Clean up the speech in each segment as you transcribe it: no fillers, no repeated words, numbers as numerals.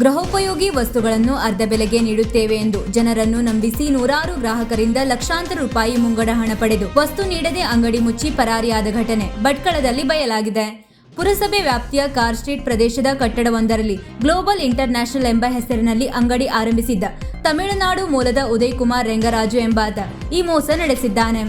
ಗೃಹೋಪಯೋಗಿ ವಸ್ತುಗಳನ್ನು ಅರ್ಧ ಬೆಲೆಗೆ ನೀಡುತ್ತೇವೆ ಎಂದು ಜನರನ್ನು ನಂಬಿಸಿ ನೂರಾರು ಗ್ರಾಹಕರಿಂದ ಲಕ್ಷಾಂತರ ರೂಪಾಯಿ ಮುಂಗಡ ಹಣ ಪಡೆದು ವಸ್ತು ನೀಡದೆ ಅಂಗಡಿ ಮುಚ್ಚಿ ಪರಾರಿಯಾದ ಘಟನೆ ಭಟ್ಕಳದಲ್ಲಿ ಬಯಲಾಗಿದೆ. ಪುರಸಭೆ ವ್ಯಾಪ್ತಿಯ ಕಾರ್ ಸ್ಟ್ರೀಟ್ ಪ್ರದೇಶದ ಕಟ್ಟಡವೊಂದರಲ್ಲಿ ಗ್ಲೋಬಲ್ ಇಂಟರ್ನ್ಯಾಷನಲ್ ಎಂಬ ಹೆಸರಿನಲ್ಲಿ ಅಂಗಡಿ ಆರಂಭಿಸಿದ್ದ ತಮಿಳುನಾಡು ಮೂಲದ ಉದಯ್ ಕುಮಾರ್ ರೆಂಗರಾಜು ಎಂಬಾತ ಈ ಮೋಸ ನಡೆಸಿದ್ದಾನೆ.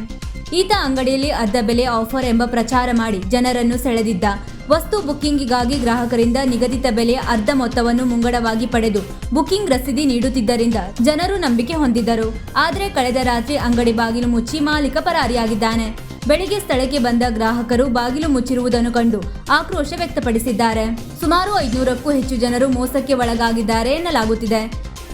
ಈತ ಅಂಗಡಿಯಲ್ಲಿ ಅರ್ಧ ಬೆಲೆ ಆಫರ್ ಎಂಬ ಪ್ರಚಾರ ಮಾಡಿ ಜನರನ್ನು ಸೆಳೆದಿದ್ದ. ವಸ್ತು ಬುಕ್ಕಿಂಗಿಗಾಗಿ ಗ್ರಾಹಕರಿಂದ ನಿಗದಿತ ಬೆಲೆಯ ಅರ್ಧ ಮೊತ್ತವನ್ನು ಮುಂಗಡವಾಗಿ ಪಡೆದು ಬುಕ್ಕಿಂಗ್ ರಸೀದಿ ನೀಡುತ್ತಿದ್ದರಿಂದ ಜನರು ನಂಬಿಕೆ ಹೊಂದಿದ್ದರು. ಆದರೆ ಕಳೆದ ರಾತ್ರಿ ಅಂಗಡಿ ಬಾಗಿಲು ಮುಚ್ಚಿ ಮಾಲೀಕ ಪರಾರಿಯಾಗಿದ್ದಾನೆ. ಬೆಳಿಗ್ಗೆ ಸ್ಥಳಕ್ಕೆ ಬಂದ ಗ್ರಾಹಕರು ಬಾಗಿಲು ಮುಚ್ಚಿರುವುದನ್ನು ಕಂಡು ಆಕ್ರೋಶ ವ್ಯಕ್ತಪಡಿಸಿದ್ದಾರೆ. ಸುಮಾರು 500ಕ್ಕೂ ಹೆಚ್ಚು ಜನರು ಮೋಸಕ್ಕೆ ಒಳಗಾಗಿದ್ದಾರೆ ಎನ್ನಲಾಗುತ್ತಿದೆ.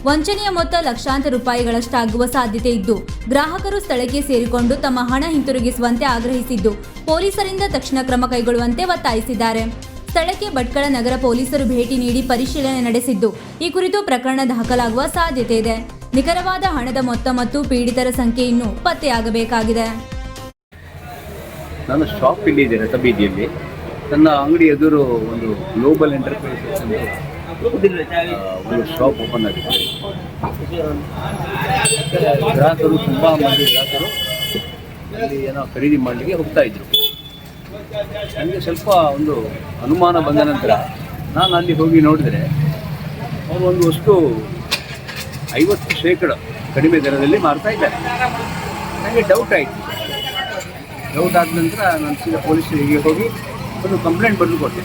ವಂಚನೆಯ ಮೊತ್ತ ಲಕ್ಷಾಂತರ ರೂಪಾಯಿಗಳಷ್ಟಾಗುವ ಸಾಧ್ಯತೆ ಇದ್ದು, ಗ್ರಾಹಕರು ಸ್ಥಳಕ್ಕೆ ಸೇರಿಕೊಂಡು ತಮ್ಮ ಹಣ ಹಿಂತಿರುಗಿಸುವಂತೆ ಆಗ್ರಹಿಸಿದ್ದು, ಪೊಲೀಸರಿಂದ ತಕ್ಷಣ ಕ್ರಮ ಕೈಗೊಳ್ಳುವಂತೆ ಒತ್ತಾಯಿಸಿದ್ದಾರೆ. ಸ್ಥಳಕ್ಕೆ ಭಟ್ಕಳ ನಗರ ಪೊಲೀಸರು ಭೇಟಿ ನೀಡಿ ಪರಿಶೀಲನೆ ನಡೆಸಿದ್ದು, ಈ ಕುರಿತು ಪ್ರಕರಣ ದಾಖಲಾಗುವ ಸಾಧ್ಯತೆ ಇದೆ. ನಿಖರವಾದ ಹಣದ ಮೊತ್ತ ಮತ್ತು ಪೀಡಿತರ ಸಂಖ್ಯೆ ಇನ್ನೂ ಪತ್ತೆಯಾಗಬೇಕಾಗಿದೆ. ನಾನು ಶಾಪ್ ಇಲ್ಲಿದೆ ರಥಬೀದಿಯಲ್ಲಿ. ನನ್ನ ಅಂಗಡಿ ಎದುರು ಒಂದು ಗ್ಲೋಬಲ್ ಎಂಟರ್ಪ್ರೈಸಸ್ ಒಂದು ಶಾಪ್ ಓಪನ್ ಆಗಿದೆ. ಗ್ರಾಹಕರು ತುಂಬ ಮಂದಿ ಗ್ರಾಹಕರು ಅಲ್ಲಿ ಏನೋ ಖರೀದಿ ಮಾಡಲಿಕ್ಕೆ ಹೋಗ್ತಾ ಇದ್ರು. ನನಗೆ ಸ್ವಲ್ಪ ಒಂದು ಅನುಮಾನ ಬಂದ ನಂತರ ನಾನು ಅಲ್ಲಿ ಹೋಗಿ ನೋಡಿದರೆ ಅವರು ಒಂದು ವಸ್ತು 50% ಕಡಿಮೆ ದರದಲ್ಲಿ ಮಾರ್ತಾ ಇದ್ದಾರೆ. ನನಗೆ ಡೌಟ್ ಆಯಿತು. ಡೌಟ್ ಆದ ನಂತರ ನಾನು ಸೀದಾ ಪೊಲೀಸ್ ಸ್ಟೇಷನ್ಗೆ ಹೋಗಿ ಒಂದು ಕಂಪ್ಲೇಂಟ್ ಬರೆದು ಕೊಟ್ಟೆ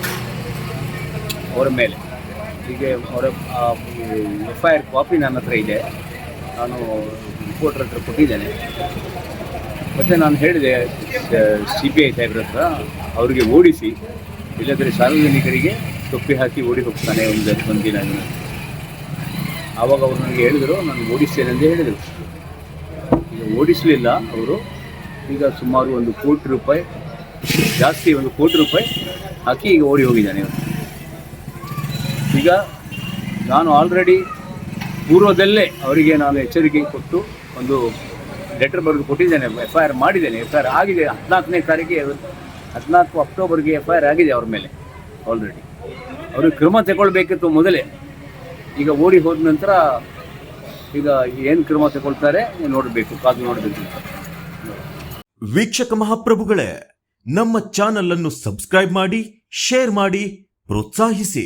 ಅವರ ಮೇಲೆ. ಹೀಗೆ ಅವರ FIR ಕಾಪಿ ನನ್ನ ಹತ್ರ ಇದೆ, ನಾನು ರಿಪೋರ್ಟರ್ ಹತ್ರ ಕೊಟ್ಟಿದ್ದೇನೆ. ಮತ್ತು ನಾನು ಹೇಳಿದೆ CBI ಸಾಹೇಬ್ರ ಹತ್ರ ಅವರಿಗೆ ಓಡಿಸಿ, ಇಲ್ಲದ್ರೆ ಸಾರ್ವಜನಿಕರಿಗೆ ತೊಪ್ಪಿ ಹಾಕಿ ಓಡಿ ಹೋಗ್ತಾನೆ ಒಂದು ದಿನ. ಆವಾಗ ಅವರು ನನಗೆ ಹೇಳಿದರು ನಾನು ಓಡಿಸ್ತೇನೆ ಅಂತ ಹೇಳಿದರು. ಈಗ ಓಡಿಸಲಿಲ್ಲ ಅವರು. ಈಗ ಸುಮಾರು 1 ಕೋಟಿ ರೂಪಾಯಿ ಜಾಸ್ತಿ, 1 ಕೋಟಿ ರೂಪಾಯಿ ಹಾಕಿ ಈಗ ಓಡಿ ಹೋಗಿದ್ದಾನೆ. ಈಗ ನಾನು ಆಲ್ರೆಡಿ ಪೂರ್ವದಲ್ಲೇ ಅವರಿಗೆ ನಾನು ಎಚ್ಚರಿಕೆ ಕೊಟ್ಟು ಒಂದು ಲೆಟರ್ ಬರೆದು ಕೊಟ್ಟಿದ್ದೇನೆ, FIR ಮಾಡಿದ್ದೇನೆ. FIR ಆಗಿದೆ 14ನೇ ತಾರೀಕಿಗೆ, 14 ಅಕ್ಟೋಬರ್ಗೆ FIR ಆಗಿದೆ ಅವ್ರ ಮೇಲೆ ಆಲ್ರೆಡಿ. ಅವ್ರಿಗೆ ಕ್ರಮ ತಗೊಳ್ಬೇಕಿತ್ತು ಮೊದಲೇ. ಈಗ ಓಡಿ ಹೋದ ನಂತರ ಈಗ ಏನು ಕ್ರಮ ತಗೊಳ್ತಾರೆ ನೋಡಬೇಕು, ಕಾದು ನೋಡಬೇಕು. ವೀಕ್ಷಕ ಮಹಾಪ್ರಭುಗಳೇ, ನಮ್ಮ ಚಾನಲ್ ಅನ್ನು ಸಬ್ಸ್ಕ್ರೈಬ್ ಮಾಡಿ, ಶೇರ್ ಮಾಡಿ, ಪ್ರೋತ್ಸಾಹಿಸಿ.